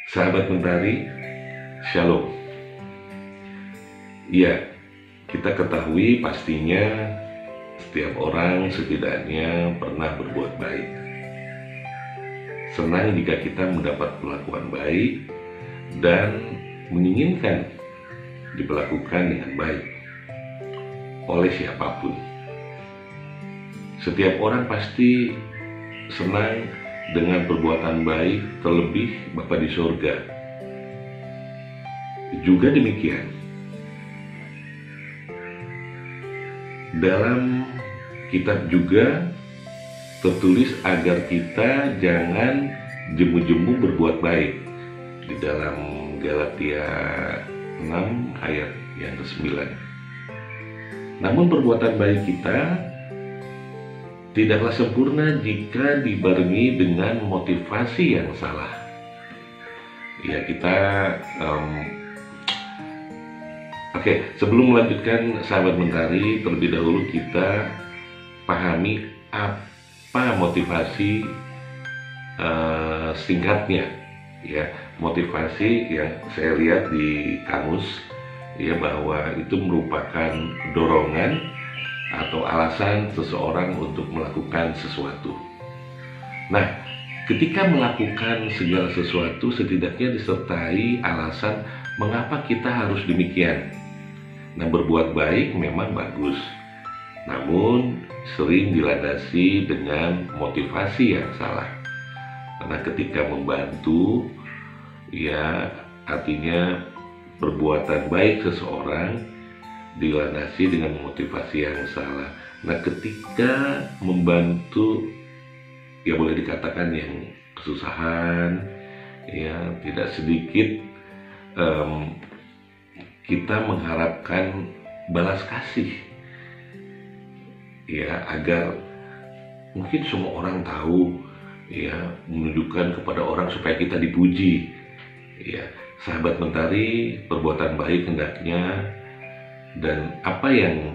Sahabat Mentari, Shalom. Ya, kita ketahui pastinya setiap orang setidaknya pernah berbuat baik. Senang jika kita mendapat perlakuan baik dan menginginkan diperlakukan dengan baik oleh siapapun. Setiap orang pasti senang dengan perbuatan baik, terlebih Bapa di surga. Juga demikian, dalam kitab juga tertulis agar kita jangan jemu-jemu berbuat baik di dalam Galatia 6 ayat yang ke-9. Namun perbuatan baik kita tidaklah sempurna jika dibarengi dengan motivasi yang salah. Ya, kita sebelum melanjutkan sahabat Mentari, terlebih dahulu kita pahami apa motivasi singkatnya. Ya, motivasi yang saya lihat di kamus ya, bahwa itu merupakan dorongan atau alasan seseorang untuk melakukan sesuatu. Nah, ketika melakukan segala sesuatu setidaknya disertai alasan mengapa kita harus demikian. Nah, berbuat baik memang bagus, namun sering dilandasi dengan motivasi yang salah. Karena ketika membantu, ya artinya perbuatan baik seseorang dilandasi dengan motivasi yang salah. Nah, ketika membantu, ya boleh dikatakan yang kesusahan, ya tidak sedikit kita mengharapkan balas kasih, ya agar mungkin semua orang tahu, ya menunjukkan kepada orang supaya kita dipuji. Ya, sahabat Mentari, perbuatan baik hendaknya dan apa yang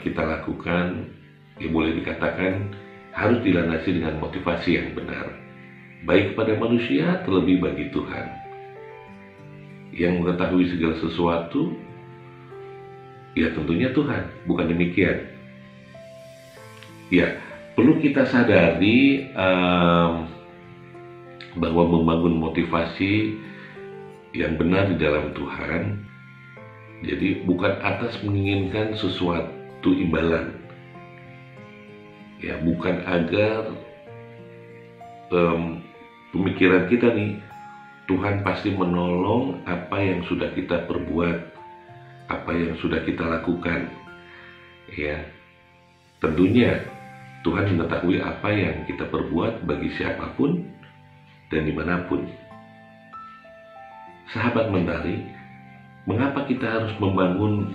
kita lakukan, ya boleh dikatakan harus dilandasi dengan motivasi yang benar, baik kepada manusia terlebih bagi Tuhan yang mengetahui segala sesuatu. Ya tentunya Tuhan, bukan demikian. Ya, perlu kita sadari bahwa membangun motivasi yang benar di dalam Tuhan, jadi bukan atas menginginkan sesuatu imbalan, ya bukan agar pemikiran kita nih, Tuhan pasti menolong apa yang sudah kita perbuat, apa yang sudah kita lakukan. Ya, tentunya Tuhan mengetahui apa yang kita perbuat bagi siapapun dan dimanapun. Sahabat Mentari, mengapa kita harus membangun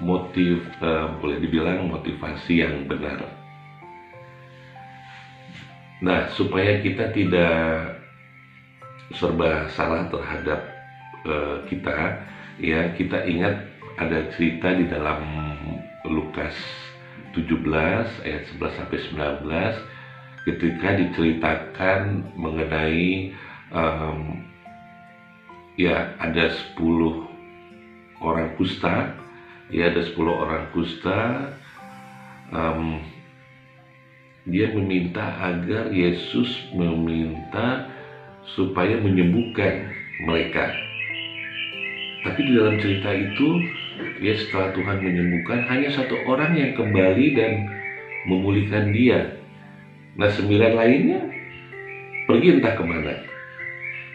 boleh dibilang motivasi yang benar? Nah, supaya kita tidak serba salah terhadap kita, ya kita ingat ada cerita di dalam Lukas 17 ayat 11 sampai 19 ketika diceritakan mengenai ya ada 10 orang kusta, ya ada 10 orang kusta. Dia meminta agar Yesus meminta supaya menyembuhkan mereka. Tapi di dalam cerita itu, ya setelah Tuhan menyembuhkan, hanya 1 orang yang kembali dan memulihkan dia. Nah 9 lainnya pergi entah kemana.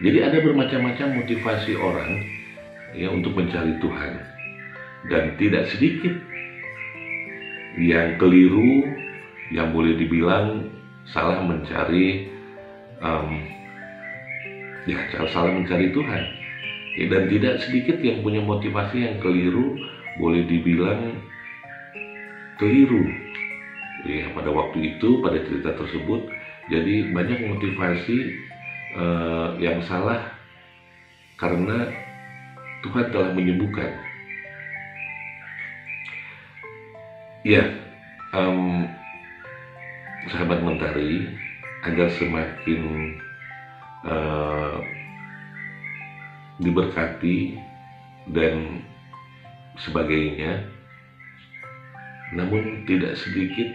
Jadi ada bermacam-macam motivasi orang ya untuk mencari Tuhan, dan tidak sedikit yang keliru, yang boleh dibilang salah mencari salah mencari Tuhan, ya, dan tidak sedikit yang punya motivasi yang keliru, boleh dibilang keliru ya pada waktu itu, pada cerita tersebut. Jadi banyak motivasi yang salah karena Tuhan telah menyembuhkan. Ya, sahabat Mentari, agar semakin diberkati dan sebagainya. Namun tidak sedikit,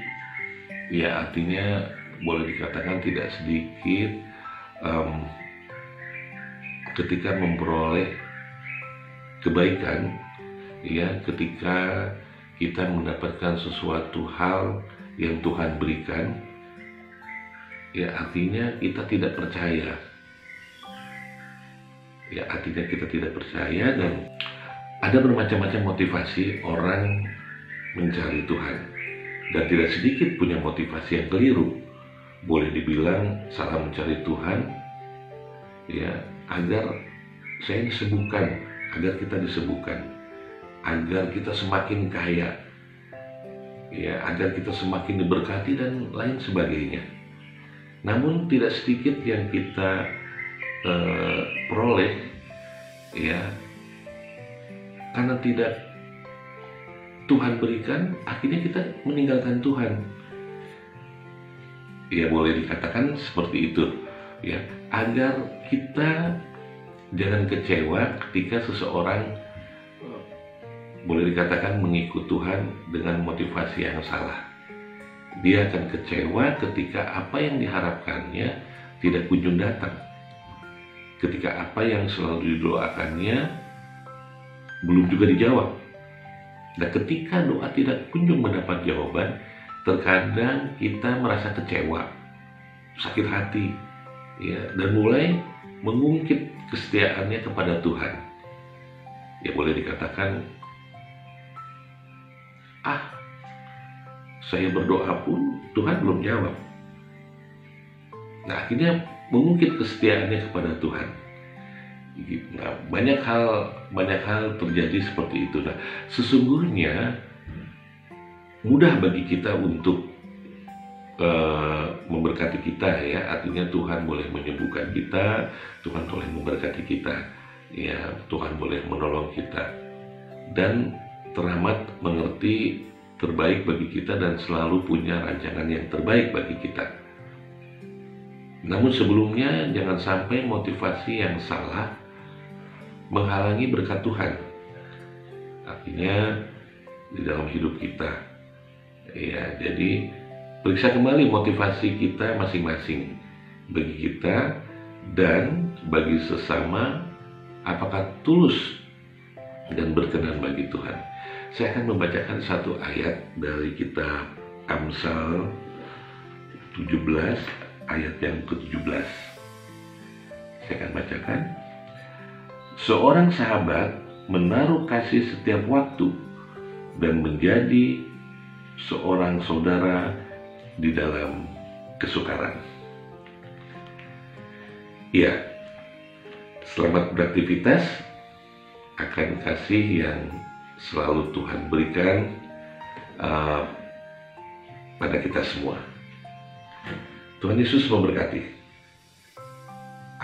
ya artinya boleh dikatakan tidak sedikit ketika memperoleh kebaikan, ya ketika kita mendapatkan sesuatu hal yang Tuhan berikan, ya artinya kita tidak percaya. Ya artinya kita tidak percaya, dan ada bermacam-macam motivasi orang mencari Tuhan, dan tidak sedikit punya motivasi yang keliru. Boleh dibilang salah mencari Tuhan, ya agar saya disebutkan, agar kita disebutkan, agar kita semakin kaya, ya agar kita semakin diberkati dan lain sebagainya. Namun tidak sedikit yang kita peroleh, ya karena tidak Tuhan berikan, akhirnya kita meninggalkan Tuhan. Ya boleh dikatakan seperti itu, ya agar kita jangan kecewa ketika seseorang boleh dikatakan mengikut Tuhan dengan motivasi yang salah. Dia akan kecewa ketika apa yang diharapkannya tidak kunjung datang, ketika apa yang selalu didoakannya belum juga dijawab. Dan ketika doa tidak kunjung mendapat jawaban, terkadang kita merasa kecewa, sakit hati, ya, dan mulai mengungkit kesetiaannya kepada Tuhan. Ya boleh dikatakan, saya berdoa pun Tuhan belum jawab. Nah akhirnya mengungkit kesetiaannya kepada Tuhan. Nah, banyak hal terjadi seperti itu. Nah, sesungguhnya mudah bagi kita untuk memberkati kita, ya artinya Tuhan boleh menyembuhkan kita, Tuhan boleh memberkati kita, ya Tuhan boleh menolong kita, dan teramat mengerti terbaik bagi kita dan selalu punya rancangan yang terbaik bagi kita. Namun sebelumnya jangan sampai motivasi yang salah menghalangi berkat Tuhan. Artinya di dalam hidup kita, ya jadi periksa kembali motivasi kita masing-masing, bagi kita dan bagi sesama, apakah tulus dan berkenan bagi Tuhan. Saya akan membacakan satu ayat dari kitab Amsal 17 ayat yang ke-17. Saya akan bacakan. Seorang sahabat menaruh kasih setiap waktu dan menjadi seorang saudara di dalam kesukaran. Ya, selamat beraktivitas akan kasih yang selalu Tuhan berikan pada kita semua. Tuhan Yesus memberkati.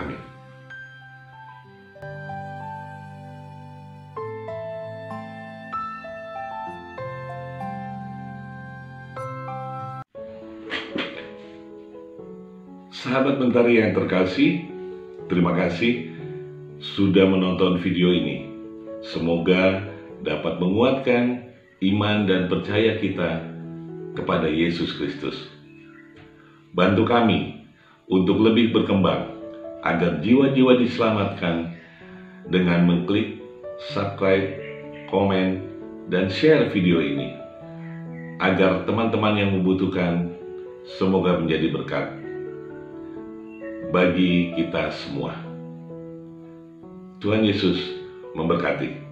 Amin. Sahabat Mentari yang terkasih, terima kasih sudah menonton video ini. Semoga dapat menguatkan iman dan percaya kita kepada Yesus Kristus. Bantu kami untuk lebih berkembang agar jiwa-jiwa diselamatkan dengan mengklik subscribe, komen, dan share video ini agar teman-teman yang membutuhkan semoga menjadi berkat bagi kita semua. Tuhan Yesus memberkati.